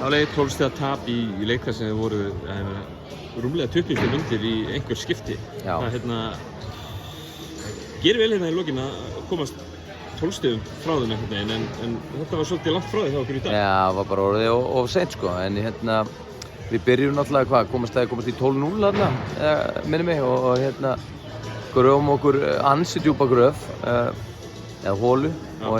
Það var leið 12 stiga tap í leik þar sem þið voru rúmlega 20 stig undir í einhver skipti. Já. Það gerir vel hérna í lokin að komast 12 stigum frá þeim einhvern veginn, en þetta var svolítið langt frá því hjá okkur í dag. Já, það var bara orðið of seint sko, en við byrjum náttúrulega komast í 12-0 þarna, minni mig, og gröfum okkur ansi djúpa gröf, eða hólu, og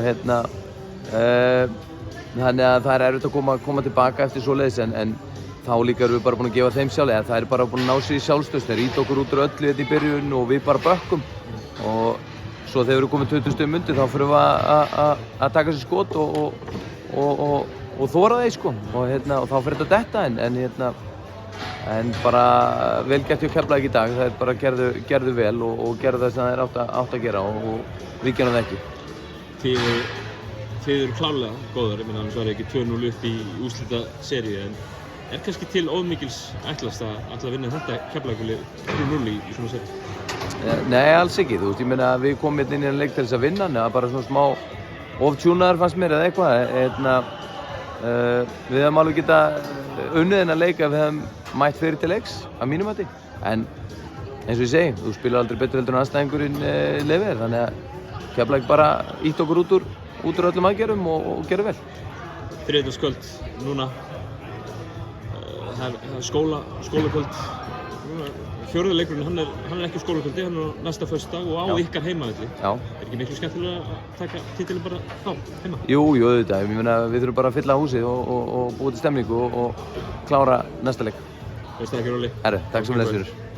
þannig að það erfitt að koma tilbaka eftir svoleiðis, en þá líka erum við bara búin að gefa þeim sjálf, eða það bara búin að ná sér í sjálfstöðst, þeir ýta okkur út úr öllu þetta í byrjun og við bara bökkum, og svo þegar við erum komið 20 stigum undir þá fyrir við að taka sér skot og þóra þeir sko, og þá fyrir þetta detta, en bara vel gert hjá Keflavík í dag, þeir bara gerðu vel og gerðu það sem þeir átt að gera og við gerum það ekki. Þið eru klárlega góðar, ég meina annars var ekki 2-0 upp í úrslitaseríu, en kannski til of mikils ætlast að vinna þetta Keflavíkurlið 3-0 í svona seríu? Nei, alls ekki, þú veist, ég meina við komum inn í þennan leik til þess að vinna, neða bara svona smá oftjúnaðar fannst mér eða eitthvað, við hefum alveg geta unnið þennan leik ef við hefum mætt fyrir til leiks, að mínum mati, en eins og ég segi, þú spilar aldrei betur heldur en aðstæðingurinn leyfir, þannig að Keflavík bara ýtt okkur út úr öllum aðgerðum og gerðu vel. Þriðjudagskvöld núna, það er skólakvöld, fjórði leikurinn, hann er ekki skólakvöldi, hann er næsta föstudag og á ykkar heimavelli. Já. Er ekki miklu skemmtilega að taka titilinn bara heima? Jú, auðvitað, ég meina við þurfum bara að fylla húsið og búa til stemningu og klára næsta leik. Veist það ekki, Róli? Herru, takk sem fyrir.